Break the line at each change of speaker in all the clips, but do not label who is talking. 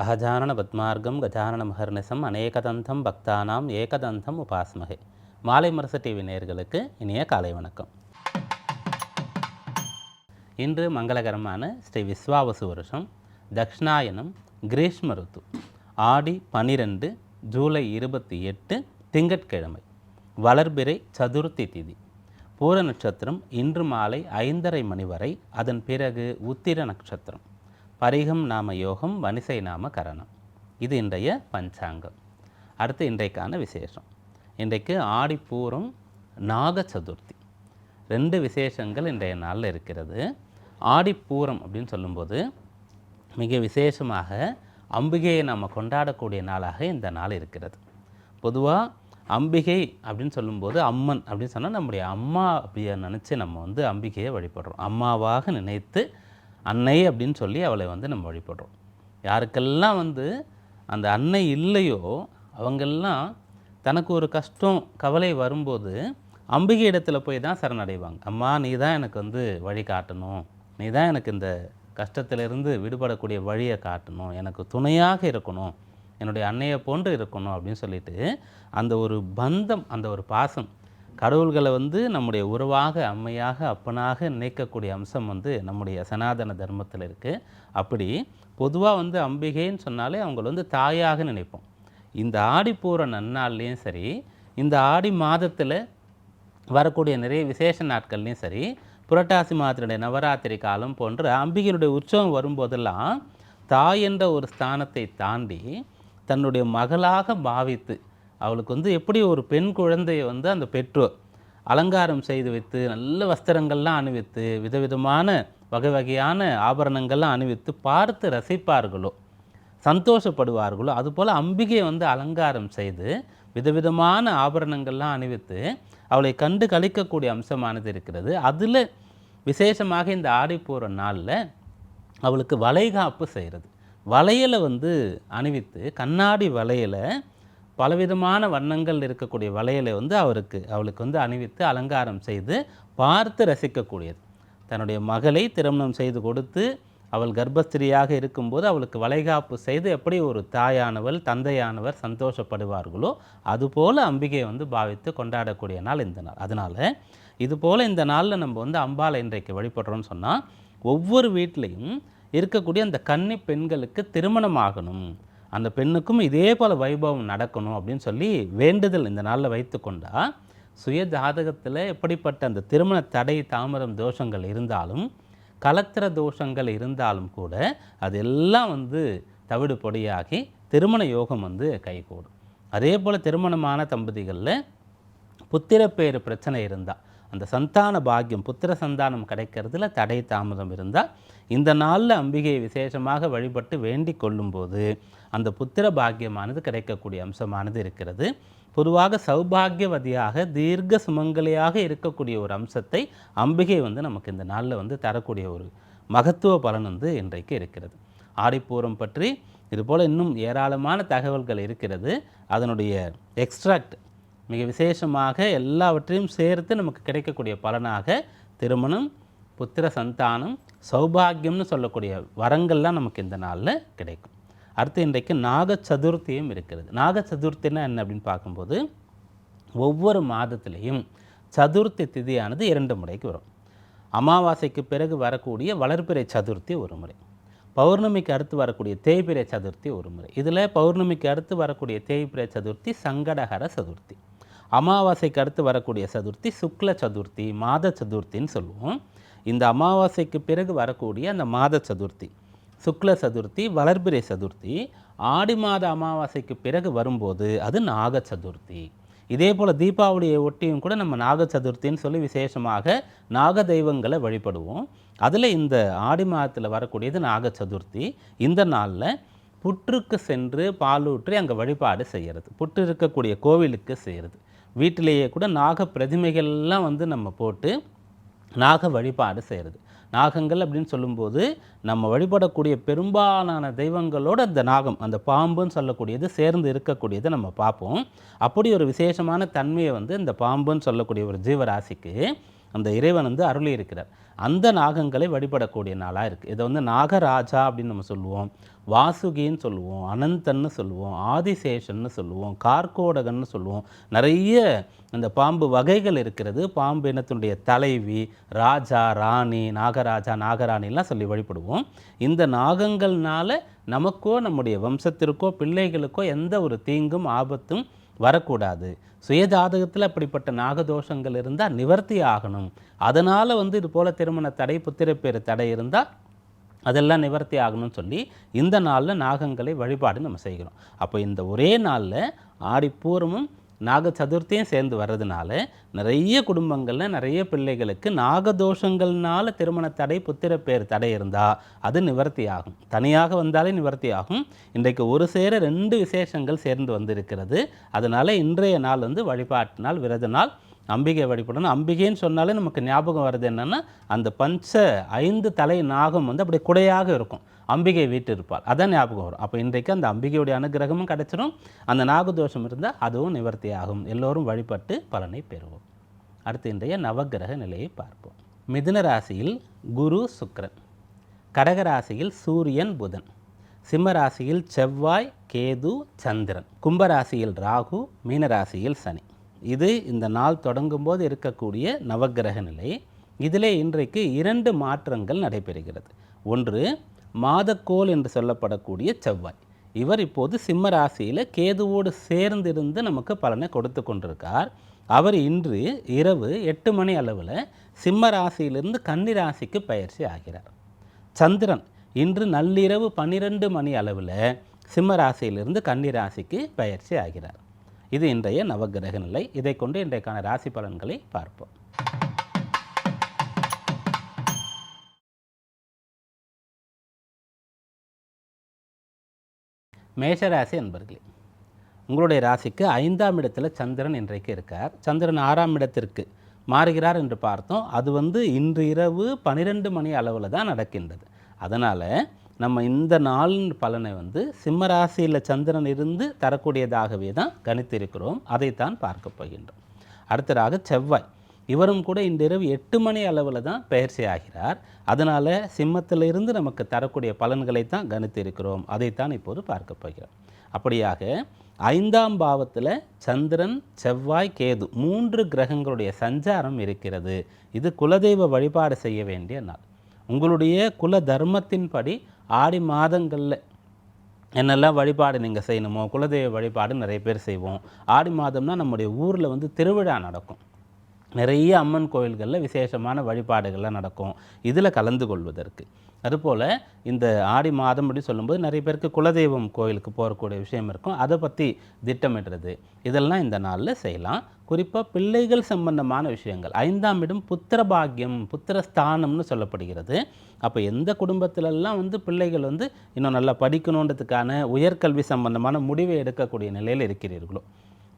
அகஜானன பத்மார்க்கம் கஜானன மகர்நிசம் அநேகதந்தம் பக்தானாம் ஏகதந்தம் உபாஸ்மகே. மாலை முரசு டிவி நேயர்களுக்கு இனிய காலை வணக்கம். இன்று மங்களகரமான ஸ்ரீ விஸ்வாவசு வருஷம் தக்ஷணாயனம் கிரீஷ்ம ருத்து ஆடி 12 ஜூலை 28 திங்கட்கிழமை, வளர்பிறை சதுர்த்தி திதி, பூர நட்சத்திரம் இன்று மாலை 5:30 மணி வரை, அதன் பிறகு உத்திர நட்சத்திரம், பரிகம் நாம யோகம், வனிசை நாம கரணம். இது இன்றைய பஞ்சாங்கம். அடுத்து இன்றைக்கான விசேஷம். இன்றைக்கு ஆடிப்பூரம் நாக சதுர்த்தி, 2 விசேஷங்கள் இன்றைய நாளில் இருக்கிறது. ஆடிப்பூரம் அப்படின்னு சொல்லும்போது மிக விசேஷமாக அம்பிகையை நாம் கொண்டாடக்கூடிய நாளாக இந்த நாள் இருக்கிறது. பொதுவாக அம்பிகை அப்படின்னு சொல்லும்போது அம்மன் அப்படின்னு சொன்னால் நம்முடைய அம்மா அப்படியே நினச்சி நம்ம அம்பிகையை வழிபடுறோம். அம்மாவாக நினைத்து அன்னை அப்படின்னு சொல்லி அவளை நம்ம வழிபடுறோம். யாருக்கெல்லாம் அந்த அன்னை இல்லையோ அவங்கெல்லாம் தனக்கு ஒரு கஷ்டம் கவலை வரும்போது அம்பிகை இடத்துல போய் தான் சரணடைவாங்க. அம்மா, நீ தான் எனக்கு வழி காட்டணும், நீ தான் எனக்கு இந்த கஷ்டத்திலிருந்து விடுபடக்கூடிய வழியை காட்டணும், எனக்கு துணையாக இருக்கணும், என்னுடைய அன்னையை போன்று இருக்கணும் அப்படின்னு சொல்லிட்டு அந்த ஒரு பந்தம், அந்த ஒரு பாசம், கடவுள்களை நம்முடைய உறவாக, அம்மையாக, அப்பனாக நினைக்கக்கூடிய அம்சம் நம்முடைய சனாதன தர்மத்தில் இருக்குது. அப்படி பொதுவாக அம்பிகைன்னு சொன்னாலே அவங்கள தாயாக நினைப்போம். இந்த ஆடிப்பூர நன்னாள்லேயும் சரி, இந்த ஆடி மாதத்தில் வரக்கூடிய நிறைய விசேஷ நாட்கள்லேயும் சரி, புரட்டாசி மாதத்தினுடைய நவராத்திரி காலம் போன்ற அம்பிகையினுடைய உற்சவம் வரும்போதெல்லாம் தாய் என்ற ஒரு ஸ்தானத்தை தாண்டி தன்னுடைய மகளாக பாவித்து அவளுக்கு எப்படி ஒரு பெண் குழந்தையை அந்த பெற்றோர் அலங்காரம் செய்து வைத்து நல்ல வஸ்திரங்கள்லாம் அணிவித்து விதவிதமான வகை வகையான ஆபரணங்கள்லாம் அணிவித்து பார்த்து ரசிப்பார்களோ, சந்தோஷப்படுவார்களோ, அதுபோல் அம்பிகையை அலங்காரம் செய்து விதவிதமான ஆபரணங்கள்லாம் அணிவித்து அவளை கண்டு கழிக்கக்கூடிய அம்சமானது இருக்கிறது. அதில் விசேஷமாக இந்த ஆடிப்பூர நாளில் அவளுக்கு வளைகாப்பு செய்கிறது. வளையலை அணிவித்து, கண்ணாடி வளையலை, பலவிதமான வண்ணங்கள் இருக்கக்கூடிய வளையலை அவளுக்கு அணிவித்து அலங்காரம் செய்து பார்த்து ரசிக்கக்கூடியது. தன்னுடைய மகளை திருமணம் செய்து கொடுத்து அவள் கர்ப்பஸ்திரியாக இருக்கும்போது அவளுக்கு வளைகாப்பு செய்து எப்படி ஒரு தாயானவள், தந்தையானவர் சந்தோஷப்படுவார்களோ அதுபோல் அம்பிகையை பாவித்து கொண்டாடக்கூடிய நாள் இந்த நாள். அதனால் இதுபோல் இந்த நாளில் நம்ம அம்பாளை இன்றைக்கு வழிபடுறோம்னு சொன்னால், ஒவ்வொரு வீட்லேயும் இருக்கக்கூடிய அந்த கன்னி பெண்களுக்கு திருமணம் ஆகணும், அந்த பெண்ணுக்கும் இதே போல் வைபவம் நடக்கணும் அப்படின்னு சொல்லி வேண்டுதல் இந்த நாளில் வைத்து கொண்டால், சுய ஜாதகத்தில் எப்படிப்பட்ட அந்த திருமண தடை, தாமதம், தோஷங்கள் இருந்தாலும், கலத்திர தோஷங்கள் இருந்தாலும் கூட அதெல்லாம் தவிடு பொடியாகி திருமண யோகம் கைகூடும். அதே போல் திருமணமான தம்பதிகளில் புத்திரப்பேறு பிரச்சனை இருந்தால், அந்த சந்தான பாக்கியம், புத்திர சந்தானம் கிடைக்கிறதுல தடை தாமதம் இருந்தால் இந்த நாளில் அம்பிகையை விசேஷமாக வழிபட்டு வேண்டிக் கொள்ளும்போது அந்த புத்திர பாக்கியமானது கிடைக்கக்கூடிய அம்சமானது இருக்கிறது. பொதுவாக சௌபாகியவதியாக தீர்க்க சுமங்கலியாக இருக்கக்கூடிய ஒரு அம்சத்தை அம்பிகை நமக்கு இந்த நாளில் தரக்கூடிய ஒரு மகத்துவ பலன் இன்றைக்கு இருக்கிறது. ஆடிப்பூரம் பற்றி இதுபோல் இன்னும் ஏராளமான தகவல்கள் இருக்கிறது. அதனுடைய எக்ஸ்ட்ராக்ட் மிக விசேஷமாக எல்லாவற்றையும் சேர்த்து நமக்கு கிடைக்கக்கூடிய பலனாக திருமணம், புத்திர சந்தானம், சௌபாகியம்னு சொல்லக்கூடிய வரங்கள்லாம் நமக்கு இந்த நாளில் கிடைக்கும். அடுத்து இன்றைக்கு நாக சதுர்த்தியும் இருக்கிறது. நாக சதுர்த்தின்னா என்ன அப்படின்னு பார்க்கும்போது, ஒவ்வொரு மாதத்திலையும் சதுர்த்தி திதியானது 2 முறைக்கு வரும். அமாவாசைக்கு பிறகு வரக்கூடிய வளர்பிறை சதுர்த்தி ஒரு முறை, பௌர்ணமிக்கு அடுத்து வரக்கூடிய தேய்பிறை சதுர்த்தி ஒரு முறை. இதில் பௌர்ணமிக்கு அடுத்து வரக்கூடிய தேய்பிறை சதுர்த்தி சங்கடஹர சதுர்த்தி, அமாவாசைக்கு அடுத்து வரக்கூடிய சதுர்த்தி சுக்ல சதுர்த்தி, மாத சதுர்த்தின்னு சொல்லுவோம். இந்த அமாவாசைக்கு பிறகு வரக்கூடிய அந்த மாத சதுர்த்தி சுக்ல சதுர்த்தி, வளர்பிறை சதுர்த்தி, ஆடி மாத அமாவாசைக்கு பிறகு வரும்போது அது நாக சதுர்த்தி. இதே போல் தீபாவளியை ஒட்டியும் கூட நம்ம நாக சதுர்த்தின்னு சொல்லி விசேஷமாக நாக தெய்வங்களை வழிபடுவோம். அதில் இந்த ஆடி மாதத்தில் வரக்கூடியது நாக சதுர்த்தி. இந்த நாளில் புற்றுக்கு சென்று பாலூற்றி அங்கே வழிபாடு செய்கிறது, புற்று இருக்கக்கூடிய கோவிலுக்கு செய்கிறது. வீட்டிலேயே கூட நாக பிரதிமைகள்லாம் நம்ம போட்டு நாக வழிபாடு செய்கிறது. நாகங்கள் அப்படின்னு சொல்லும்போது நம்ம வழிபடக்கூடிய பெரும்பாலான தெய்வங்களோட அந்த நாகம், அந்த பாம்புன்னு சொல்லக்கூடியது சேர்ந்து இருக்கக்கூடியதை நம்ம பார்ப்போம். அப்படி ஒரு விசேஷமான தன்மையை இந்த பாம்புன்னு சொல்லக்கூடிய ஒரு ஜீவராசிக்கு அந்த இறைவன் வந்து அருளி இருக்கிறார். அந்த நாகங்களை வழிபடக்கூடிய நாளாக இருக்குது. இதை வந்து நாகராஜா அப்படின்னு நம்ம சொல்லுவோம், வாசுகின்னு சொல்லுவோம், அனந்தன்னு சொல்லுவோம், ஆதிசேஷன்னு சொல்லுவோம், கார்கோடகன்னு சொல்லுவோம். நிறைய அந்த பாம்பு வகைகள் இருக்கிறது. பாம்பு இனத்தினுடைய தலைவி, ராஜா, ராணி, நாகராஜா, நாகராணிலாம் சொல்லி வழிபடுவோம். இந்த நாகங்கள்னால நமக்கோ நம்முடைய வம்சத்திற்கோ பிள்ளைகளுக்கோ எந்த ஒரு தீங்கும் ஆபத்தும் வரக்கூடாது. சுயஜாதகத்தில் அப்படிப்பட்ட நாகதோஷங்கள் இருந்தால் நிவர்த்தி ஆகணும். அதனால் வந்து இது போல் திருமண தடை, புத்திரப்பேறு தடை இருந்தால் அதெல்லாம் நிவர்த்தி ஆகணும்னு சொல்லி இந்த நாளில் நாகங்களை வழிபாடு நம்ம செய்கிறோம். அப்போ இந்த ஒரே நாளில் ஆடிப்பூரமும் நாக சதுர்த்தியும் சேர்ந்து வர்றதுனால நிறைய குடும்பங்களில் நிறைய பிள்ளைகளுக்கு நாகதோஷங்கள்னால திருமண தடை, புத்திரப்பேறு தடை இருந்தால் அது நிவர்த்தி ஆகும். தனியாக வந்தாலே நிவர்த்தி ஆகும். இன்றைக்கு ஒரு சேர 2 விசேஷங்கள் சேர்ந்து வந்திருக்கிறது. அதனால் இன்றைய நாள் வந்து வழிபாட்டு நாள், விரத நாள். அம்பிகை வழிபடணும். அம்பிகைன்னு சொன்னாலே நமக்கு ஞாபகம் வருது என்னென்னா, அந்த 5 தலை நாகம் வந்து அப்படி குடையாக இருக்கும். அம்பிகை வீட்டு இருப்பாள், அதான் ஞாபகம் வரும். அப்போ இன்றைக்கு அந்த அம்பிகையுடைய அனுகிரகமும் கிடைச்சிடும். அந்த நாகதோஷம் இருந்தால் அதுவும் நிவர்த்தி ஆகும். எல்லோரும் வழிபட்டு பலனை பெறுவோம். அடுத்து இன்றைய நவகிரக நிலையை பார்ப்போம். மிதுன ராசியில் குரு, சுக்கிரன். கடக ராசியில் சூரியன், புதன். சிம்ம ராசியில் செவ்வாய், கேது, சந்திரன். கும்பராசியில் ராகு, மீனராசியில் சனி. இது இந்த நாள் தொடங்கும் போது இருக்கக்கூடிய நவகிரக நிலை. இதிலே இன்றைக்கு 2 மாற்றங்கள் நடைபெறுகிறது. ஒன்று, மாதக்கோள் என்று சொல்லப்படக்கூடிய செவ்வாய். இவர் இப்போது சிம்ம ராசியில் கேதுவோடு சேர்ந்திருந்து நமக்கு பலனை கொடுத்து கொண்டிருக்கார். அவர் இன்று இரவு 8 மணி அளவில் சிம்ம ராசியிலிருந்து கன்னி ராசிக்கு பயிற்சி ஆகிறார். சந்திரன் இன்று நள்ளிரவு 12 மணி அளவில் சிம்ம ராசியிலிருந்து கன்னி ராசிக்கு பயிற்சி ஆகிறார். இது இன்றைய நவகிரக நிலை. இதை கொண்டு இன்றைக்கான ராசி பலன்களை பார்ப்போம். மேஷராசி என்பர்களே, உங்களுடைய ராசிக்கு 5ஆம் இடத்துல சந்திரன் இன்றைக்கு இருக்கார். சந்திரன் 6ஆம் இடத்திற்கு மாறுகிறார் என்று பார்த்தோம். அது வந்து இன்று இரவு 12 மணி அளவில் தான் நடக்கின்றது. அதனால் நம்ம இந்த நாள் பலனை வந்து சிம்ம ராசியில் சந்திரன் இருந்து தரக்கூடியதாகவே தான் கணித்திருக்கிறோம். அதைத்தான் பார்க்க போகின்றோம். அடுத்ததாக செவ்வாய், இவரும் கூட இன்றிரவு 8 மணி அளவில் தான் பயிற்சி ஆகிறார். அதனால் சிம்மத்திலிருந்து நமக்கு தரக்கூடிய பலன்களை தான் கணித்திருக்கிறோம். அதைத்தான் இப்போது பார்க்க போகிறோம். அப்படியாக 5ஆம் பாவத்தில் சந்திரன், செவ்வாய், கேது 3 கிரகங்களுடைய சஞ்சாரம் இருக்கிறது. இது குலதெய்வ வழிபாடு செய்ய வேண்டிய நாள். உங்களுடைய குல தர்மத்தின்படி ஆடி மாதங்களில் என்னெல்லாம் வழிபாடு நீங்கள் செய்யணுமோ, குலதெய்வ வழிபாடு நிறைய பேர் செய்வோம். ஆடி மாதம்னா நம்முடைய ஊரில் வந்து திருவிழா நடக்கும். நிறைய அம்மன் கோயில்களில் விசேஷமான வழிபாடுகள்லாம் நடக்கும். இதில் கலந்து கொள்வதற்கு அதுபோல் இந்த ஆடி மாதம் அப்படி சொல்லும்போது நிறைய பேருக்கு குலதெய்வம் கோயிலுக்கு போகக்கூடிய விஷயம் இருக்கும். அதை பற்றி திட்டமிடுறது இதெல்லாம் இந்த நாளில் செய்யலாம். குறிப்பாக பிள்ளைகள் சம்பந்தமான விஷயங்கள். 5ஆம் இடம் புத்திர பாக்கியம், புத்திரஸ்தானம்னு சொல்லப்படுகிறது. அப்போ எந்த குடும்பத்திலெல்லாம் வந்து பிள்ளைகள் வந்து இன்னும் நல்லா படிக்கணுன்றதுக்கான உயர்கல்வி சம்பந்தமான முடிவை எடுக்கக்கூடிய நிலையில் இருக்கிறீர்களோ,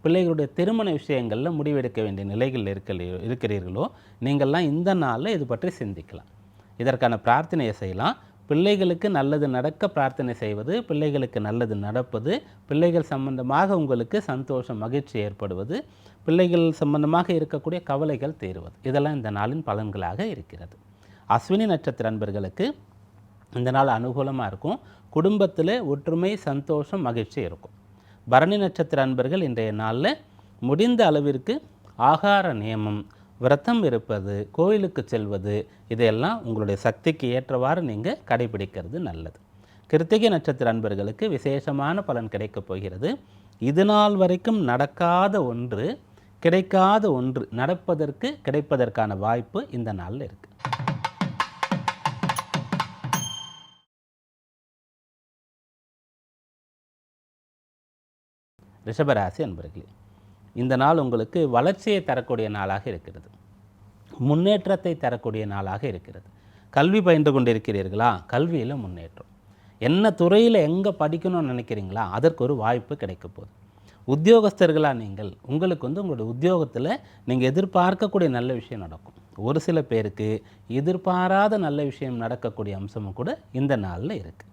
பிள்ளைகளுடைய திருமண விஷயங்களில் முடிவெடுக்க வேண்டிய நிலைகள் இருக்கிறீர்களோ, நீங்கள்லாம் இந்த நாளில் இது பற்றி சிந்திக்கலாம். இதற்கான பிரார்த்தனையை செய்யலாம். பிள்ளைகளுக்கு நல்லது நடக்க பிரார்த்தனை செய்வது, பிள்ளைகளுக்கு நல்லது நடப்பது, பிள்ளைகள் சம்பந்தமாக உங்களுக்கு சந்தோஷம், மகிழ்ச்சி ஏற்படுவது, பிள்ளைகள் சம்பந்தமாக இருக்கக்கூடிய கவலைகள் தீருவது, இதெல்லாம் இந்த நாளின் பலன்களாக இருக்கிறது. அஸ்வினி நட்சத்திர அன்பர்களுக்கு இந்த நாள் அனுகூலமாக இருக்கும். குடும்பத்தில் ஒற்றுமை, சந்தோஷம், மகிழ்ச்சி இருக்கும். பரணி நட்சத்திர அன்பர்கள் இன்றைய நாளில் முடிந்த அளவிற்கு ஆகார நியமம், விரதம் இருப்பது, கோயிலுக்கு செல்வது, இதையெல்லாம் உங்களுடைய சக்திக்கு ஏற்றவாறு நீங்கள் கடைபிடிக்கிறது நல்லது. கிருத்திகை நட்சத்திர அன்பர்களுக்கு விசேஷமான பலன் கிடைக்கப் போகிறது. இது நாள் வரைக்கும் நடக்காத ஒன்று, கிடைக்காத ஒன்று கிடைப்பதற்கான வாய்ப்பு இந்த நாளில் இருக்குது. ரிஷபராசி அன்பர்களே, இந்த நாள் உங்களுக்கு வளர்ச்சியை தரக்கூடிய நாளாக இருக்கிறது. முன்னேற்றத்தை தரக்கூடிய நாளாக இருக்கிறது. கல்வி பயின்று கொண்டிருக்கிறீர்களா? கல்வியில் முன்னேற்றம். என்ன துறையில் எங்கே படிக்கணும்னு நினைக்கிறீங்களா? அதற்கு ஒரு வாய்ப்பு கிடைக்க போகுது. உத்தியோகஸ்தர்களாக நீங்கள், உங்களுக்கு வந்து உங்களுடைய உத்தியோகத்தில் நீங்கள் எதிர்பார்க்கக்கூடிய நல்ல விஷயம் நடக்கும். ஒரு சில பேருக்கு எதிர்பாராத நல்ல விஷயம் நடக்கக்கூடிய அம்சமும் கூட இந்த நாளில் இருக்குது.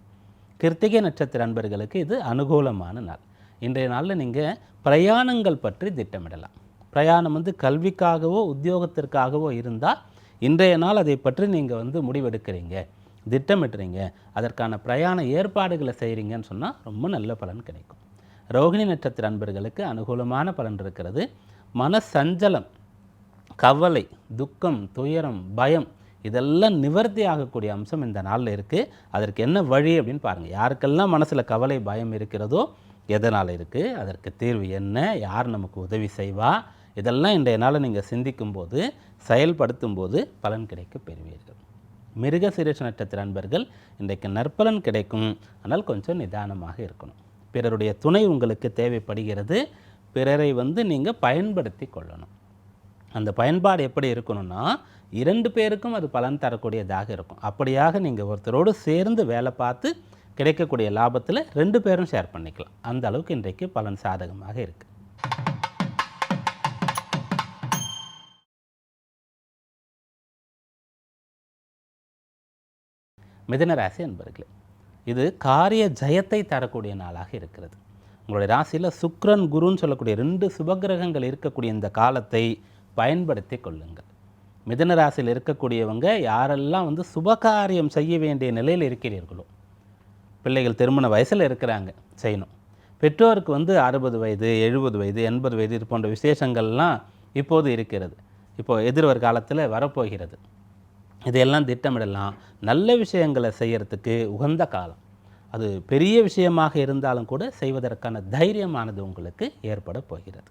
கிருத்திகை நட்சத்திர அன்பர்களுக்கு இது அனுகூலமான நாள். இன்றைய நாளில் நீங்கள் பிரயாணங்கள் பற்றி திட்டமிடலாம். பிரயாணம் வந்து கல்விக்காகவோ உத்தியோகத்திற்காகவோ இருந்தால் இன்றைய நாள் அதை பற்றி நீங்கள் வந்து முடிவெடுக்கிறீங்க, திட்டமிட்டுறீங்க, அதற்கான பிரயாண ஏற்பாடுகளை செய்கிறீங்கன்னு சொன்னால் ரொம்ப நல்ல பலன் கிடைக்கும். ரோகிணி நட்சத்திர அன்பர்களுக்கு அனுகூலமான பலன் இருக்கிறது. மன சஞ்சலம், கவலை, துக்கம், துயரம், பயம் இதெல்லாம் நிவர்த்தி ஆகக்கூடிய அம்சம் இந்த நாளில் இருக்குது. அதற்கு என்ன வழி அப்படின்னு பாருங்கள். யாருக்கெல்லாம் மனசில் கவலை, பயம் இருக்கிறதோ எதனால் இருக்குது, அதற்கு தீர்வு என்ன, யார் நமக்கு உதவி செய்வா, இதெல்லாம் இன்றைய நாளை நீங்கள் சிந்திக்கும்போது, செயல்படுத்தும்போது பலன் கிடைக்க பெறுவீர்கள். மிருகசீரிஷ நட்சத்திர அன்பர்கள் இன்றைக்கு நற்பலன் கிடைக்கும். ஆனால் கொஞ்சம் நிதானமாக இருக்கணும். பிறருடைய துணை உங்களுக்கு தேவைப்படுகிறது. பிறரை வந்து நீங்கள் பயன்படுத்தி கொள்ளணும். அந்த பயன்பாடு எப்படி இருக்கணும்னா 2 பேருக்கும் அது பலன் தரக்கூடியதாக இருக்கும். அப்படியாக நீங்கள் ஒருத்தரோடு சேர்ந்து வேலை பார்த்து கிடைக்கக்கூடிய லாபத்தில் 2 பேரும் ஷேர் பண்ணிக்கலாம். அந்த அளவுக்கு இன்றைக்கு பலன் சாதகமாக இருக்குது. மிதுன ராசி அன்பர்களே, இது காரிய ஜெயத்தை தரக்கூடிய நாளாக இருக்கிறது. உங்களுடைய ராசியில் சுக்கிரன், குருன்னு சொல்லக்கூடிய 2 சுபகிரகங்கள் இருக்கக்கூடிய இந்த காலத்தை பயன்படுத்தி கொள்ளுங்கள். மிதுன ராசியில் இருக்கக்கூடியவங்க யாரெல்லாம் வந்து சுபகாரியம் செய்ய வேண்டிய நிலையில் இருக்கிறீர்களோ, பிள்ளைகள் திருமண வயசில் இருக்கிறாங்க, செய்யணும். பெற்றோருக்கு வந்து 60 வயது, 70 வயது, 80 வயது இது போன்ற விசேஷங்கள்லாம் இப்போது இருக்கிறது. இப்போது எதிர்வரும் காலத்தில் வரப்போகிறது. இதையெல்லாம் திட்டமிடலாம். நல்ல விஷயங்களை செய்கிறதுக்கு உகந்த காலம். அது பெரிய விஷயமாக இருந்தாலும் கூட செய்வதற்கான தைரியமானது உங்களுக்கு ஏற்பட போகிறது.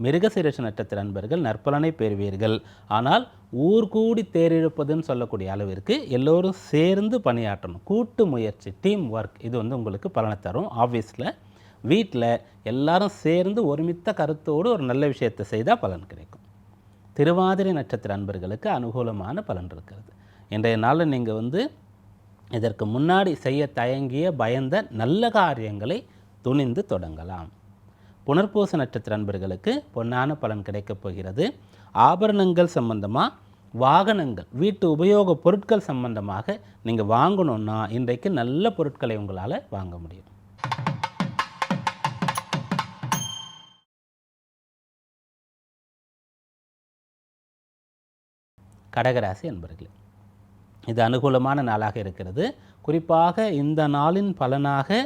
மிருகசீரிஷ நட்சத்திர அன்பர்கள் நற்பலனை பெறுவீர்கள். ஆனால் ஊர் கூடி தேரிழுப்பதுன்னு சொல்லக்கூடிய அளவிற்கு எல்லோரும் சேர்ந்து பணியாற்றணும். கூட்டு முயற்சி, டீம் ஒர்க், இது வந்து உங்களுக்கு பலனை தரும். ஆஃபீஸில், வீட்டில் எல்லாரும் சேர்ந்து ஒருமித்த கருத்தோடு ஒரு நல்ல விஷயத்தை செய்தால் பலன் கிடைக்கும். திருவாதிரை நட்சத்திர அன்பர்களுக்கு அனுகூலமான பலன் இருக்கிறது. இன்றைய நாளில் நீங்கள் வந்து இதற்கு முன்னாடி செய்ய தயங்கிய, பயந்த நல்ல காரியங்களை துணிந்து தொடங்கலாம். புனர்பூச நட்சத்திர அன்பர்களுக்கு பொன்னான பலன் கிடைக்கப் போகிறது. ஆபரணங்கள் சம்பந்தமாக, வாகனங்கள், வீட்டு உபயோக பொருட்கள் சம்பந்தமாக நீங்கள் வாங்கணுன்னா இன்றைக்கு நல்ல பொருட்களை உங்களால் வாங்க முடியும். கடகராசி அன்பர்களே, இது அனுகூலமான நாளாக இருக்கிறது. குறிப்பாக இந்த நாளின் பலனாக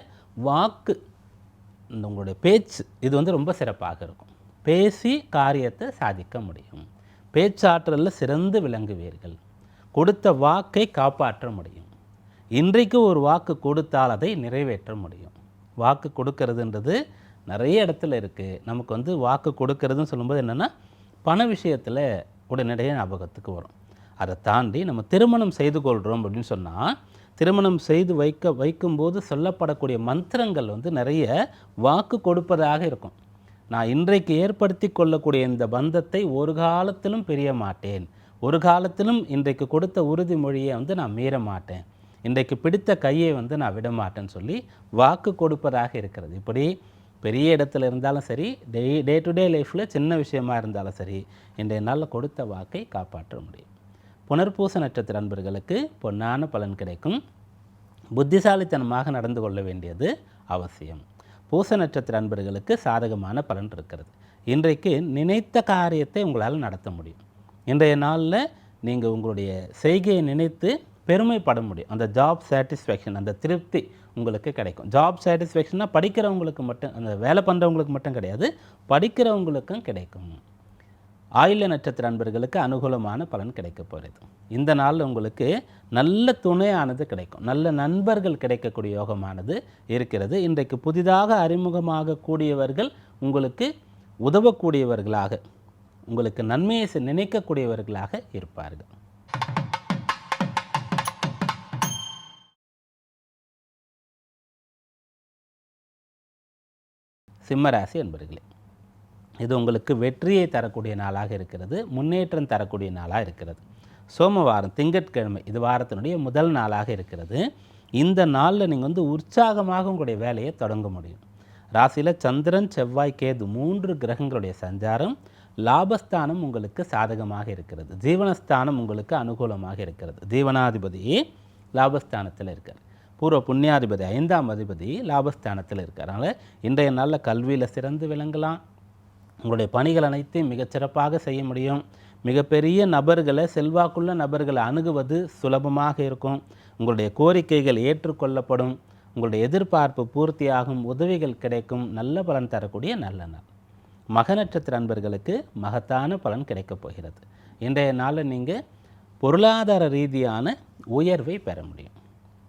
வாக்கு, இந்த உங்களுடைய பேச்சு இது வந்து ரொம்ப சிறப்பாக இருக்கும். பேசி காரியத்தை சாதிக்க முடியும். பேச்சாற்றலில் சிறந்து விளங்குவீர்கள். கொடுத்த வாக்கை காப்பாற்ற முடியும். இன்றைக்கு ஒரு வாக்கு கொடுத்தால் அதை நிறைவேற்ற முடியும். வாக்கு கொடுக்கறதுன்றது நிறைய இடத்துல இருக்குது. நமக்கு வந்து வாக்கு கொடுக்கறதுன்னு சொல்லும்போது என்னென்னா பண விஷயத்தில் உடனடியாக ஞாபகத்துக்கு வரும். அதை தாண்டி நம்ம திருமணம் செய்து கொள்கிறோம் அப்படின்னு சொன்னால், திருமணம் செய்து வைக்கும்போது சொல்லப்படக்கூடிய மந்திரங்கள் வந்து நிறைய வாக்கு கொடுப்பதாக இருக்கும். நான் இன்றைக்கு ஏற்படுத்தி கொள்ளக்கூடிய இந்த பந்தத்தை ஒரு காலத்திலும் பிரிய மாட்டேன், ஒரு காலத்திலும் இன்றைக்கு கொடுத்த உறுதிமொழியை வந்து நான் மீற மாட்டேன், இன்றைக்கு பிடித்த கையை வந்து நான் விட மாட்டேன்னு சொல்லி வாக்கு கொடுப்பதாக இருக்கிறது. இப்படி பெரிய இடத்துல இருந்தாலும் சரி, டே டு டே லைஃப்பில் சின்ன விஷயமா இருந்தாலும் சரி, இன்றைய நாளில் கொடுத்த வாக்கை காப்பாற்ற முடியும். புனர்பூச நட்சத்திர அன்பர்களுக்கு பொன்னான பலன் கிடைக்கும். புத்திசாலித்தனமாக நடந்து கொள்ள வேண்டியது அவசியம். பூச நட்சத்திர அன்பர்களுக்கு சாதகமான பலன் இருக்கிறது. இன்றைக்கு நினைத்த காரியத்தை உங்களால் நடத்த முடியும். இன்றைய நாளில் நீங்கள் உங்களுடைய செய்கையை நினைத்து பெருமைப்பட முடியும். அந்த ஜாப் சாட்டிஸ்ஃபேக்ஷன், அந்த திருப்தி உங்களுக்கு கிடைக்கும். ஜாப் சாட்டிஸ்ஃபேக்ஷனாக படிக்கிறவங்களுக்கு மட்டும், அந்த வேலை பண்ணுறவங்களுக்கு மட்டும் கிடையாது, படிக்கிறவங்களுக்கும் கிடைக்கும். ஆயில்ய நட்சத்திர அன்பர்களுக்கு அனுகூலமான பலன் கிடைக்க போகிறது. இந்த நாளில் உங்களுக்கு நல்ல துணையானது கிடைக்கும். நல்ல நண்பர்கள் கிடைக்கக்கூடிய யோகமானது இருக்கிறது. இன்றைக்கு புதிதாக அறிமுகமாக கூடியவர்கள் உங்களுக்கு உதவக்கூடியவர்களாக, உங்களுக்கு நன்மையை நினைக்கக்கூடியவர்களாக இருப்பார்கள். சிம்மராசி அன்பர்களே, இது உங்களுக்கு வெற்றியை தரக்கூடிய நாளாக இருக்கிறது. முன்னேற்றம் தரக்கூடிய நாளாக இருக்கிறது. சோமவாரம், திங்கட்கிழமை, இது வாரத்தினுடைய முதல் நாளாக இருக்கிறது. இந்த நாளில் நீங்கள் வந்து உற்சாகமாக உங்களுடைய வேலையை தொடங்க முடியும். ராசியில் சந்திரன், செவ்வாய், கேது 3 கிரகங்களுடைய சஞ்சாரம். லாபஸ்தானம் உங்களுக்கு சாதகமாக இருக்கிறது. ஜீவனஸ்தானம் உங்களுக்கு அனுகூலமாக இருக்கிறது. ஜீவனாதிபதி லாபஸ்தானத்தில் இருக்கார். பூர்வ புண்ணியாதிபதி 5ஆம் அதிபதி லாபஸ்தானத்தில் இருக்கார். அதனால் இன்றைய நாளில் கல்வியில் சிறந்து விளங்கலாம். உங்களுடைய பணிகள் அனைத்தையும் மிகச்சிறப்பாக செய்ய முடியும். மிகப்பெரிய நபர்களை, செல்வாக்குள்ள நபர்களை அணுகுவது சுலபமாக இருக்கும். உங்களுடைய கோரிக்கைகள் ஏற்றுக்கொள்ளப்படும். உங்களுடைய எதிர்பார்ப்பு பூர்த்தியாகும். உதவிகள் கிடைக்கும். நல்ல பலன் தரக்கூடிய நல்ல நாள். மக நட்சத்திர அன்பர்களுக்கு மகத்தான பலன் கிடைக்கப் போகிறது. இன்றைய நாளில் நீங்கள் பொருளாதார ரீதியான உயர்வை பெற முடியும்.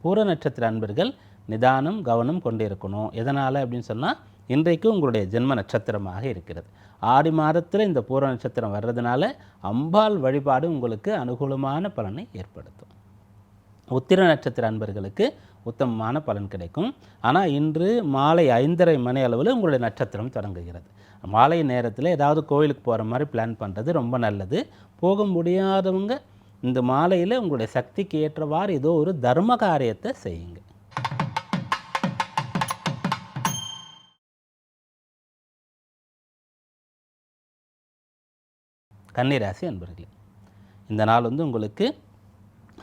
பூர நட்சத்திர அன்பர்கள் நிதானம், கவனம் கொண்டிருக்கணும். எதனால் அப்படின்னு சொன்னால், இன்றைக்கு உங்களுடைய ஜென்ம நட்சத்திரமாக இருக்கிறது. ஆடி மாதத்தில் இந்த பூர நட்சத்திரம் வர்றதுனால அம்பாள் வழிபாடு உங்களுக்கு அனுகூலமான பலனை ஏற்படுத்தும். உத்திர நட்சத்திர அன்பர்களுக்கு உத்தமமான பலன் கிடைக்கும். ஆனால் இன்று மாலை 5:30 மணி அளவில் உங்களுடைய நட்சத்திரம் தொடங்குகிறது. மாலை நேரத்தில் ஏதாவது கோயிலுக்கு போகிற மாதிரி பிளான் பண்ணுறது ரொம்ப நல்லது. போக முடியாதவங்க இந்த மாலையில் உங்களுடைய சக்திக்கு ஏற்றவாறு ஏதோ ஒரு தர்ம காரியத்தை செய்யுங்க. கன்னிராசி அன்பர்களே, இந்த நாள் உங்களுக்கு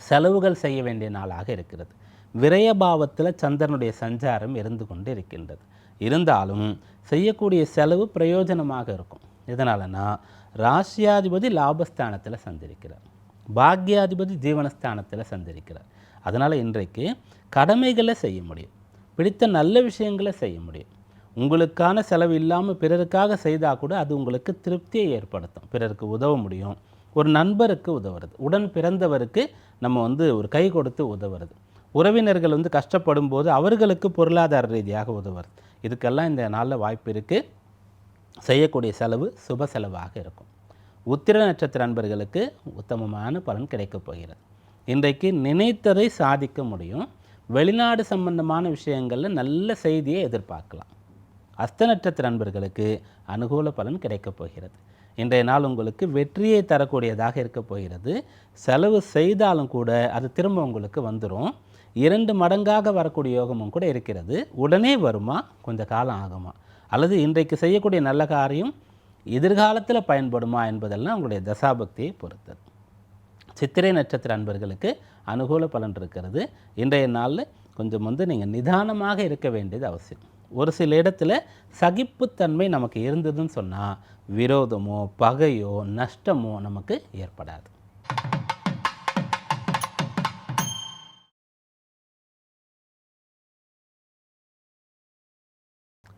செலவுகள் செய்ய வேண்டிய நாளாக இருக்கிறது. விரயபாவத்தில் சந்திரனுடைய சஞ்சாரம் இருந்து கொண்டு இருக்கின்றது. இருந்தாலும் செய்யக்கூடிய செலவு பிரயோஜனமாக இருக்கும். எதனாலனா, ராசியாதிபதி லாபஸ்தானத்தில் சந்திருக்கிறார், பாக்யாதிபதி ஜீவனஸ்தானத்தில் சந்திருக்கிறார். அதனால் இன்றைக்கு கடமைகளை செய்ய முடியும், பிடித்த நல்ல விஷயங்களை செய்ய முடியும். உங்களுக்கான செலவு இல்லாமல் பிறருக்காக செய்தால் கூட அது உங்களுக்கு திருப்தியை ஏற்படுத்தும். பிறருக்கு உதவ முடியும். ஒரு நண்பருக்கு உதவுறது, உடன் பிறந்தவருக்கு நம்ம ஒரு கை கொடுத்து உதவுறது, உறவினர்கள் கஷ்டப்படும் போது அவர்களுக்கு பொருளாதார ரீதியாக உதவுறது, இதுக்கெல்லாம் இந்த நாளில் வாய்ப்பு இருக்குது. செய்யக்கூடிய செலவு சுப செலவாக இருக்கும். உத்திர நட்சத்திர அன்பர்களுக்கு உத்தமமான பலன் கிடைக்கப் போகிறது. இன்றைக்கு நினைத்ததை சாதிக்க முடியும். வெளிநாடு சம்பந்தமான விஷயங்களில் நல்ல செய்தியை எதிர்பார்க்கலாம். அஸ்த நட்சத்திர அன்பர்களுக்கு அனுகூல பலன் கிடைக்கப் போகிறது. இன்றைய நாள் உங்களுக்கு வெற்றியை தரக்கூடியதாக இருக்க போகிறது. செலவு செய்தாலும் கூட அது திரும்ப உங்களுக்கு வந்துடும். 2 மடங்காக வரக்கூடிய யோகமும் கூட இருக்கிறது. உடனே வருமா, கொஞ்சம் காலம் ஆகுமா, அல்லது இன்றைக்கு செய்யக்கூடிய நல்ல காரியம் எதிர்காலத்தில் பயன்படுமா என்பதெல்லாம் உங்களுடைய தசாபக்தியை பொறுத்தது. சித்திரை நட்சத்திர அன்பர்களுக்கு அனுகூல பலன் இருக்கிறது. இன்றைய நாளில் கொஞ்சம் நீங்கள் நிதானமாக இருக்க வேண்டியது அவசியம். ஒரு சில இடத்துல சகிப்புத்தன்மை நமக்கு இருந்ததுன்னு சொன்னால் விரோதமோ பகையோ நஷ்டமோ நமக்கு ஏற்படாது.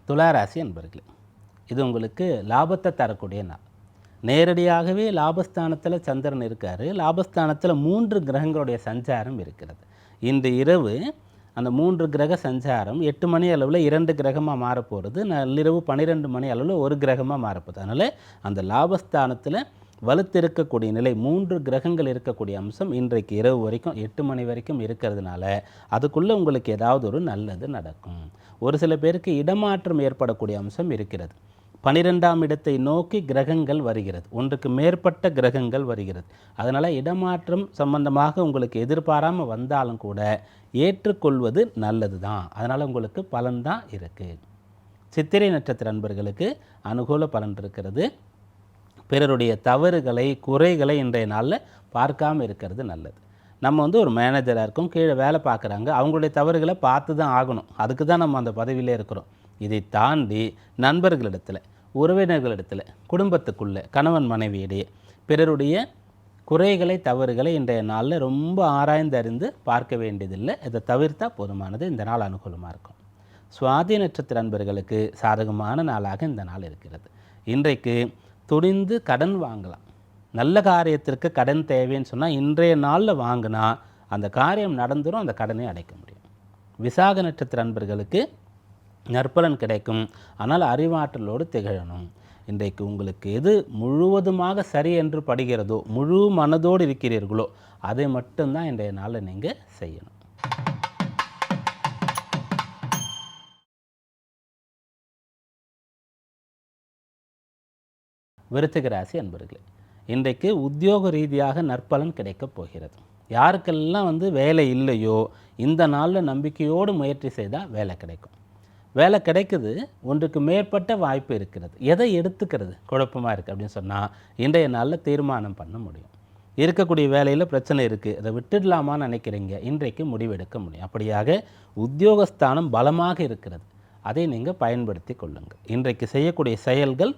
துளாராசி அன்பர்களே, இது உங்களுக்கு லாபத்தை தரக்கூடிய நாள். நேரடியாகவே லாபஸ்தானத்தில் சந்திரன் இருக்கார். லாபஸ்தானத்தில் 3 கிரகங்களுடைய சஞ்சாரம் இருக்கிறது. இன்று இரவு அந்த 3 கிரக சஞ்சாரம் 8 மணி அளவில் 2 கிரகமாக மாறப்போகிறது. நள்ளிரவு 12 மணி அளவில் 1 கிரகமாக மாறப்போகுது. அதனால் அந்த லாபஸ்தானத்தில் வலுத்திருக்கக்கூடிய நிலை, 3 கிரகங்கள் இருக்கக்கூடிய அம்சம் இன்றைக்கு இரவு வரைக்கும் 8 மணி வரைக்கும் இருக்கிறதுனால அதுக்குள்ளே உங்களுக்கு ஏதாவது ஒரு நல்லது நடக்கும். ஒரு சில பேருக்கு இடமாற்றம் ஏற்படக்கூடிய அம்சம் இருக்கிறது. 12ஆம் இடத்தை நோக்கி கிரகங்கள் வருகிறது, ஒன்றுக்கு மேற்பட்ட கிரகங்கள் வருகிறது. அதனால் இடமாற்றம் சம்பந்தமாக உங்களுக்கு எதிர்பாராமல் வந்தாலும் கூட ஏற்றுக்கொள்வது நல்லது தான். அதனால் உங்களுக்கு பலன்தான் இருக்குது. சித்திரை நட்சத்திர அன்பர்களுக்கு அனுகூல பலன் இருக்கிறது. பிறருடைய தவறுகளை குறைகளை இன்றைய நாளில் பார்க்காமல் இருக்கிறது நல்லது. நம்ம ஒரு மேனேஜராக இருக்கோம், கீழே வேலை பார்க்குறாங்க, அவங்களுடைய தவறுகளை பார்த்து தான் ஆகணும். அதுக்கு தான் நம்ம அந்த பதவியிலே இருக்கிறோம். இதை தாண்டி நண்பர்களிடத்தில், உறவினர்களிடத்தில், குடும்பத்துக்குள்ளே, கணவன் மனைவியிடையே பிறருடைய குறைகளை தவறுகளை இன்றைய நாளில் ரொம்ப ஆராய்ந்து அறிந்து பார்க்க வேண்டியதில்லை. இதை தவிர்த்தா போதுமானது. இந்த நாள் அனுகூலமாக இருக்கும். சுவாதி நட்சத்திர அன்பர்களுக்கு சாதகமான நாளாக இந்த நாள் இருக்கிறது. இன்றைக்கு துணிந்து கடன் வாங்கலாம். நல்ல காரியத்திற்கு கடன் தேவைன்னு சொன்னால் இன்றைய நாளில் வாங்கினா அந்த காரியம் நடந்துடும், அந்த கடனை அடைக்க முடியும். விசாக நட்சத்திர அன்பர்களுக்கு நற்பலன் கிடைக்கும். ஆனால் அறிவாற்றலோடு திகழணும். இன்றைக்கு உங்களுக்கு எது முழுவதுமாக சரி என்று படுகிறதோ, முழு மனதோடு இருக்கிறீர்களோ அதை மட்டும்தான் இன்றைய நாளில் நீங்கள் செய்யணும். விருச்சிக ராசி அன்பர்களே, இன்றைக்கு உத்தியோக ரீதியாக நற்பலன் கிடைக்கப் போகிறது. யாருக்கெல்லாம் வேலை இல்லையோ இந்த நாளில் நம்பிக்கையோடு முயற்சி செய்தால் வேலை கிடைக்கும். வேலை கிடைக்குது, ஒன்றுக்கு மேற்பட்ட வாய்ப்பு இருக்கிறது. எதை எடுத்துக்கிறது குழப்பமாக இருக்குது அப்படின்னு சொன்னால் இன்றைய நாளில் தீர்மானம் பண்ண முடியும். இருக்கக்கூடிய வேலையில் பிரச்சனை இருக்குது, அதை விட்டுடலாமான்னு நினைக்கிறீங்க, இன்றைக்கு முடிவெடுக்க முடியும். அப்படியாக உத்தியோகஸ்தானம் பலமாக இருக்கிறது, அதை நீங்கள் பயன்படுத்தி கொள்ளுங்கள். இன்றைக்கு செய்யக்கூடிய செயல்கள்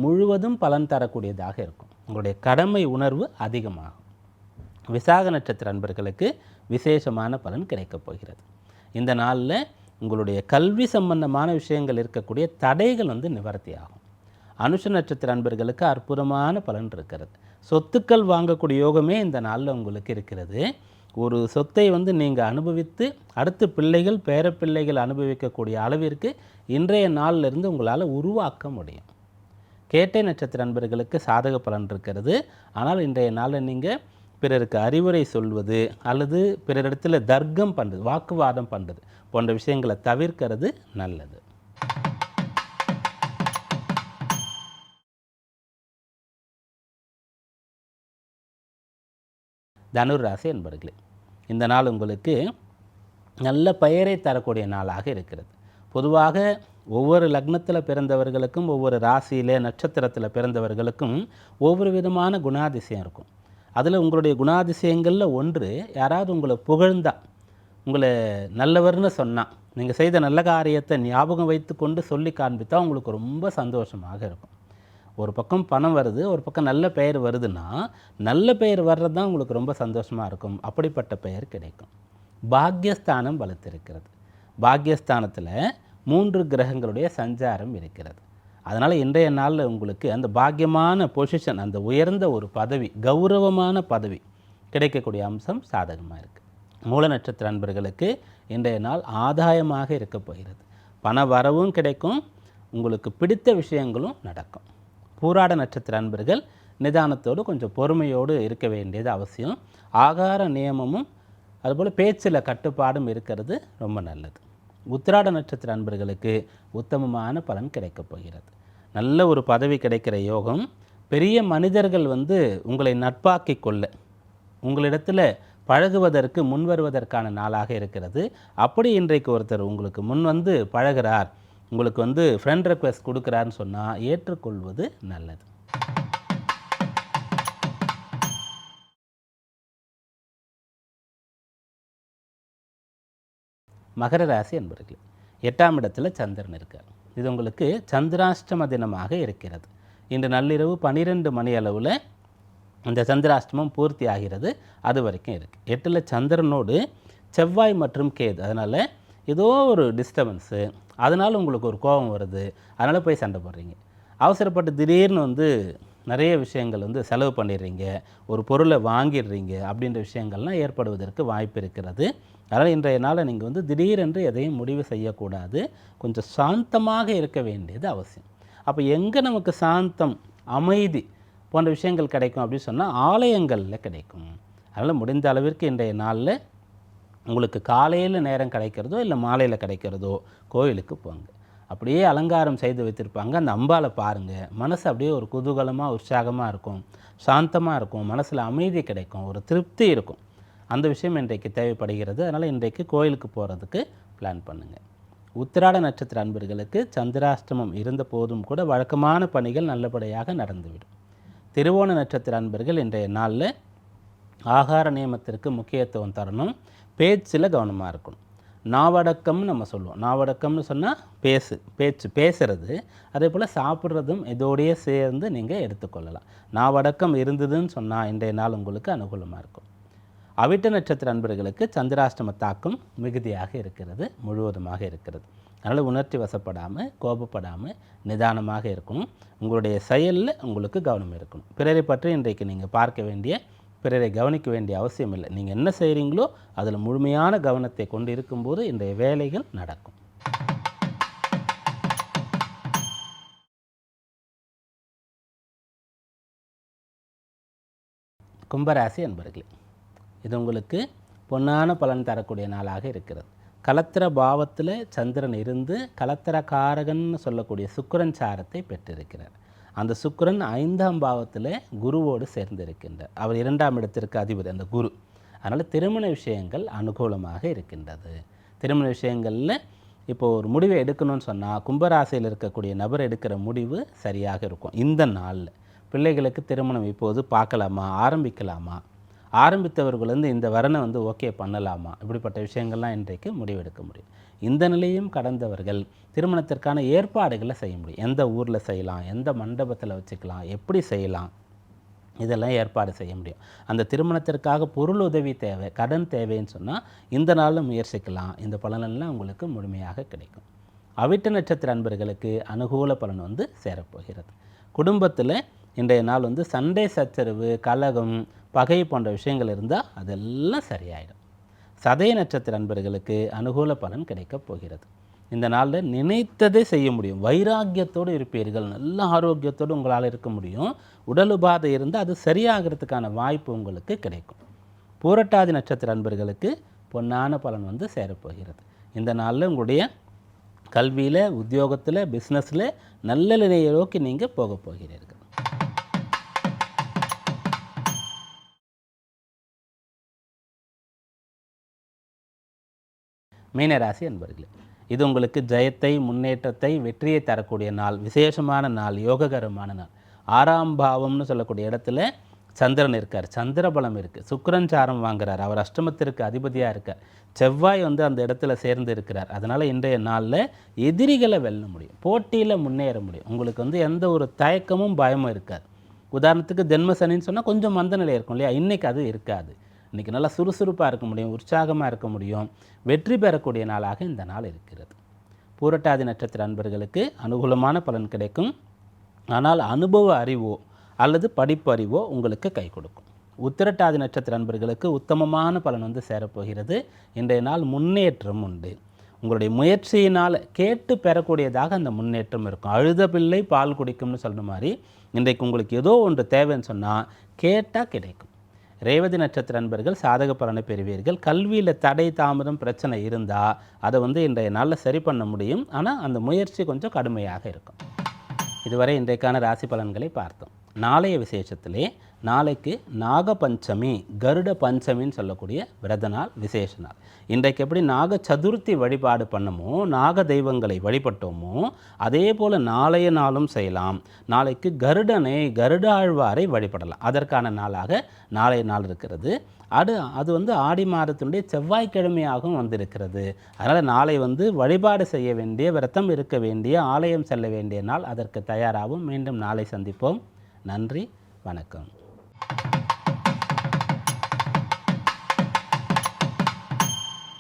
முழுவதும் பலன் தரக்கூடியதாக இருக்கும். உங்களுடைய கடமை உணர்வு அதிகமாகும். விசாக நட்சத்திர அன்பர்களுக்கு விசேஷமான பலன் கிடைக்கப் போகிறது. இந்த நாளில் உங்களுடைய கல்வி சம்பந்தமான விஷயங்கள் இருக்கக்கூடிய தடைகள் நிவர்த்தி ஆகும். அனுஷ நட்சத்திர அன்பர்களுக்கு அற்புதமான பலன் இருக்கிறது. சொத்துக்கள் வாங்கக்கூடிய யோகமே இந்த நாளில் உங்களுக்கு இருக்கிறது. ஒரு சொத்தை நீங்கள் அனுபவித்து அடுத்த பிள்ளைகள் பேரப்பிள்ளைகள் அனுபவிக்கக்கூடிய அளவிற்கு இன்றைய நாளிலிருந்து உங்களால் உருவாக்க முடியும். கேட்டை நட்சத்திர அன்பர்களுக்கு சாதக பலன் இருக்கிறது. ஆனால் இன்றைய நாளில் நீங்கள் பிறருக்கு அறிவுரை சொல்வது அல்லது பிறரிடத்தில் தர்க்கம் பண்ணுறது, வாக்குவாதம் பண்ணுறது போன்ற விஷயங்களை தவிர்க்கிறது நல்லது. தனுர் ராசி என்பர்களே, இந்த நாள் உங்களுக்கு நல்ல பெயரை தரக்கூடிய நாளாக இருக்கிறது. பொதுவாக ஒவ்வொரு லக்னத்தில் பிறந்தவர்களுக்கும் ஒவ்வொரு ராசியில் நட்சத்திரத்தில் பிறந்தவர்களுக்கும் ஒவ்வொரு விதமான குணாதிசயம் இருக்கும். அதில் உங்களுடைய குணாதிசயங்களில் ஒன்று, யாராவது உங்களை புகழ்ந்தா, உங்களை நல்லவர்னு சொன்னால், நீங்கள் செய்த நல்ல காரியத்தை ஞாபகம் வைத்து கொண்டு சொல்லி காண்பித்தா உங்களுக்கு ரொம்ப சந்தோஷமாக இருக்கும். ஒரு பக்கம் பணம் வருது, ஒரு பக்கம் நல்ல பெயர் வருதுன்னா, நல்ல பெயர் வர்றது தான் உங்களுக்கு ரொம்ப சந்தோஷமாக இருக்கும். அப்படிப்பட்ட பெயர் கிடைக்கும். பாக்யஸ்தானம் வலுத்திருக்கிறது. பாக்யஸ்தானத்தில் 3 கிரகங்களுடைய சஞ்சாரம் இருக்கிறது. அதனால் இன்றைய நாளில் உங்களுக்கு அந்த பாக்கியமான பொசிஷன், அந்த உயர்ந்த ஒரு பதவி, கௌரவமான பதவி கிடைக்கக்கூடிய அம்சம் சாதகமாக இருக்குது. மூல நட்சத்திர அன்பர்களுக்கு இன்றைய நாள் ஆதாயமாக இருக்க போகிறது. பண வரவும் கிடைக்கும், உங்களுக்கு பிடித்த விஷயங்களும் நடக்கும். பூராட நட்சத்திர அன்பர்கள் நிதானத்தோடு கொஞ்சம் பொறுமையோடு இருக்க வேண்டியது அவசியம். ஆகார நியமமும் அதுபோல் பேச்சில் கட்டுப்பாடும் இருக்கிறது ரொம்ப நல்லது. உத்திராட நட்சத்திர அன்பர்களுக்கு உத்தமமான பலன் கிடைக்கப் போகிறது. நல்ல ஒரு பதவி கிடைக்கிற யோகம். பெரிய மனிதர்கள் உங்களை நட்பாக்கி கொள்ள, உங்களிடத்தில் பழகுவதற்கு முன் வருவதற்கான நாளாக இருக்கிறது. அப்படி இன்றைக்கு ஒருத்தர் உங்களுக்கு முன் பழகிறார், உங்களுக்கு ஃப்ரெண்ட் ரெக்வெஸ்ட் கொடுக்குறாருன்னு சொன்னால் ஏற்றுக்கொள்வது நல்லது. மகர ராசி என்பவர்கள் 8ஆம் இடத்துல சந்திரன் இருக்கார். இது உங்களுக்கு சந்திராஷ்டம தினமாக இருக்கிறது. இன்று நள்ளிரவு 12 மணி அளவில் இந்த சந்திராஷ்டமம் பூர்த்தி ஆகிறது. அது வரைக்கும் இருக்குது. 8ல் சந்திரனோடு செவ்வாய் மற்றும் கேது. அதனால் ஏதோ ஒரு டிஸ்டர்பன்ஸு, அதனால் உங்களுக்கு ஒரு கோபம் வருது, அதனால் போய் சண்டை போடுறீங்க. அவசரப்பட்டு திடீர்னு நிறைய விஷயங்கள் செலவு பண்ணிடுறீங்க, ஒரு பொருளை வாங்கிடுறீங்க. அப்படின்ற விஷயங்கள்லாம் ஏற்படுவதற்கு வாய்ப்பு இருக்கிறது. அதனால் இன்றைய நாளில் நீங்கள் திடீரென்று எதையும் முடிவு செய்யக்கூடாது. கொஞ்சம் சாந்தமாக இருக்க வேண்டியது அவசியம். அப்போ எங்கே நமக்கு சாந்தம், அமைதி போன்ற விஷயங்கள் கிடைக்கும் அப்படின்னு சொன்னால் ஆலயங்களில் கிடைக்கும். அதனால் முடிந்த அளவிற்கு இன்றைய நாளில் உங்களுக்கு காலையில் நேரம் கிடைக்கிறதோ இல்லை மாலையில் கிடைக்கிறதோ கோயிலுக்கு போங்க. அப்படியே அலங்காரம் செய்து வைத்திருப்பாங்க, அந்த அம்பாவை பாருங்கள். மனசு அப்படியே ஒரு குதூகலமாக உற்சாகமாக இருக்கும், சாந்தமாக இருக்கும், மனசில் அமைதி கிடைக்கும், ஒரு திருப்தி இருக்கும். அந்த விஷயம் இன்றைக்கு தேவைப்படுகிறது. அதனால் இன்றைக்கு கோயிலுக்கு போகிறதுக்கு பிளான் பண்ணுங்கள். உத்திராட நட்சத்திர அன்பர்களுக்கு சந்திராஷ்டமம் இருந்த போதும் கூட வழக்கமான பணிகள் நல்லபடியாக நடந்துவிடும். திருவோண நட்சத்திர அன்பர்கள் இன்றைய நாளில் ஆகார நியமத்திற்கு முக்கியத்துவம் தரணும். பேச்சில் கவனமாக இருக்கணும். நாவடக்கம்னு நம்ம சொல்லுவோம். நாவடக்கம்னு சொன்னால் பேச்சு பேசுகிறது. அதே போல் சாப்பிட்றதும் இதோடையே சேர்ந்து நீங்கள் எடுத்துக்கொள்ளலாம். நாவடக்கம் இருந்ததுன்னு சொன்னால் இன்றைய நாள் உங்களுக்கு அனுகூலமாக இருக்கும். அவிட்ட நட்சத்திர அன்பர்களுக்கு சந்திராஷ்டம தாக்கம் மிகுதியாக இருக்கிறது, முழுவதுமாக இருக்கிறது. அதனால் உணர்ச்சி வசப்படாமல், கோபப்படாமல் நிதானமாக இருக்கணும். உங்களுடைய செயலில் உங்களுக்கு கவனம் இருக்கணும். பிறரை பற்றி இன்றைக்கு நீங்கள் பார்க்க வேண்டிய, பிறரை கவனிக்க வேண்டிய அவசியம் இல்லை. நீங்கள் என்ன செய்கிறீங்களோ அதில் முழுமையான கவனத்தை கொண்டு இருக்கும்போது இன்றைய வேலைகள் நடக்கும். கும்பராசி அன்பர்களே, இது உங்களுக்கு பொன்னான பலன் தரக்கூடிய நாளாக இருக்கிறது. கலத்திர பாவத்தில் சந்திரன் இருந்து கலத்திர காரகன்னு சொல்லக்கூடிய சுக்கிரன் சாரத்தை பெற்றிருக்கிறார். அந்த சுக்கிரன் 5ஆம் பாவத்தில் குருவோடு சேர்ந்திருக்கின்றார். அவர் 2ஆம் இடத்திற்கு அதிபதி அந்த குரு. அதனால் திருமண விஷயங்கள் அனுகூலமாக இருக்கின்றது. திருமண விஷயங்களில் இப்போது ஒரு முடிவை எடுக்கணும்னு சொன்னால் கும்பராசியில் இருக்கக்கூடிய நபர் எடுக்கிற முடிவு சரியாக இருக்கும். இந்த நாளில் பிள்ளைகளுக்கு திருமணம் இப்போது பார்க்கலாமா, ஆரம்பிக்கலாமா, ஆரம்பித்தவர்கள் இந்த வரனை ஓகே பண்ணலாமா, இப்படிப்பட்ட விஷயங்கள்லாம் இன்றைக்கு முடிவெடுக்க முடியும். இந்த நிலையும் கடந்தவர்கள் திருமணத்திற்கான ஏற்பாடுகளை செய்ய முடியும். எந்த ஊரில் செய்யலாம், எந்த மண்டபத்தில் வச்சுக்கலாம், எப்படி செய்யலாம், இதெல்லாம் ஏற்பாடு செய்ய முடியும். அந்த திருமணத்திற்காக பொருள் உதவி தேவை, கடன் தேவைன்னு சொன்னால் இந்த நாளில் முயற்சிக்கலாம். இந்த பலனெல்லாம் உங்களுக்கு முழுமையாக கிடைக்கும். அவிட்ட நட்சத்திர அன்பர்களுக்கு அனுகூல பலன் வந்து சேரப்போகிறது. குடும்பத்தில் இன்றைய நாள் வந்து சண்டை சச்சரவு, கலகம், பகை போன்ற விஷயங்கள் இருந்தால் அதெல்லாம் சரியாயிடும். சதய நட்சத்திர அன்பர்களுக்கு அனுகூல பலன் கிடைக்கப் போகிறது. இந்த நாளில் நினைத்ததை செய்ய முடியும். வைராக்கியத்தோடு இருப்பீர்கள். நல்ல ஆரோக்கியத்தோடு உங்களால் இருக்க முடியும். உடல் உபாதை இருந்தால் அது சரியாகிறதுக்கான வாய்ப்பு உங்களுக்கு கிடைக்கும். பூரட்டாதி நட்சத்திர அன்பர்களுக்கு பொன்னான பலன் வந்து சேரப்போகிறது. இந்த நாளில் உங்களுடைய கல்வியில், உத்தியோகத்தில், பிஸ்னஸில் நல்ல நிலையை நோக்கி நீங்கள் போக போகிறீர்கள். மீனராசி அன்பர்களே, இது உங்களுக்கு ஜெயத்தை, முன்னேற்றத்தை, வெற்றியை தரக்கூடிய நாள், விசேஷமான நாள், யோககரமான நாள். 6ஆம் பாவம்னு சொல்லக்கூடிய இடத்துல சந்திரன் இருக்கார், சந்திரபலம் இருக்குது, சுக்கிரன் சாரம் வாங்குறார், அவர் அஷ்டமத்திற்கு அதிபதியாக இருக்கார், செவ்வாய் வந்து அந்த இடத்துல சேர்ந்து இருக்கிறார். அதனால் இன்றைய நாளில் எதிரிகளை வெல்ல முடியும், போட்டியில் முன்னேற முடியும். உங்களுக்கு வந்து எந்த ஒரு தயக்கமும் பயமும் இருக்காது. உதாரணத்துக்கு ஜென்ம சனின்னு சொன்னால் கொஞ்சம் மந்த நிலை இருக்கும் இல்லையா, இன்றைக்கி அது இருக்காது. இன்றைக்கி நல்லா சுறுசுறுப்பாக இருக்க முடியும், உற்சாகமாக இருக்க முடியும், வெற்றி பெறக்கூடிய நாளாக இந்த நாள் இருக்கிறது. பூரட்டாதி நட்சத்திர அன்பர்களுக்கு அனுகூலமான பலன் கிடைக்கும். ஆனால் அனுபவ அறிவோ அல்லது படிப்பு அறிவோ உங்களுக்கு கை கொடுக்கும். உத்திரட்டாதி நட்சத்திர அன்பர்களுக்கு உத்தமமான பலன் வந்து சேரப்போகிறது. இன்றைய நாள் முன்னேற்றம் உண்டு. உங்களுடைய முயற்சியினால் கேட்டு பெறக்கூடியதாக அந்த முன்னேற்றம் இருக்கும். அழுத பிள்ளை பால் குடிக்கும்னு சொல்கிற மாதிரி இன்றைக்கு உங்களுக்கு ஏதோ ஒன்று தேவைன்னு சொன்னால் கேட்டால் கிடைக்கும். ரேவதி நட்சத்திர அன்பர்கள் சாதக பலனை பெறுவீர்கள். கல்வியில் தடை, தாமதம், பிரச்சனை இருந்தால் அதை வந்து இன்றைய நாளில் சரி பண்ண முடியும். ஆனால் அந்த முயற்சி கொஞ்சம் கடுமையாக இருக்கும். இதுவரை இன்றைக்கான ராசி பலன்களை பார்த்தோம். நாளைய விசேஷத்திலே நாளைக்கு நாகபஞ்சமி, கருட பஞ்சமின்னு சொல்லக்கூடிய விரத நாள், விசேஷ நாள். இன்றைக்கு எப்படி நாக சதுர்த்தி வழிபாடு பண்ணமோ, நாக தெய்வங்களை வழிபட்டோமோ, அதே போல் நாளைய நாளும் செய்யலாம். நாளைக்கு கருடனை, கருடாழ்வாரை வழிபடலாம். அதற்கான நாளாக நாளைய நாள் இருக்கிறது. அது வந்து ஆடி மாதத்தினுடைய செவ்வாய்க்கிழமையாகவும் வந்திருக்கிறது. அதனால் நாளை வந்து வழிபாடு செய்ய வேண்டிய, விரதம் இருக்க வேண்டிய, ஆலயம் செல்ல வேண்டிய நாள். அதற்கு தயாராகவும். மீண்டும் நாளை சந்திப்போம். நன்றி, வணக்கம்.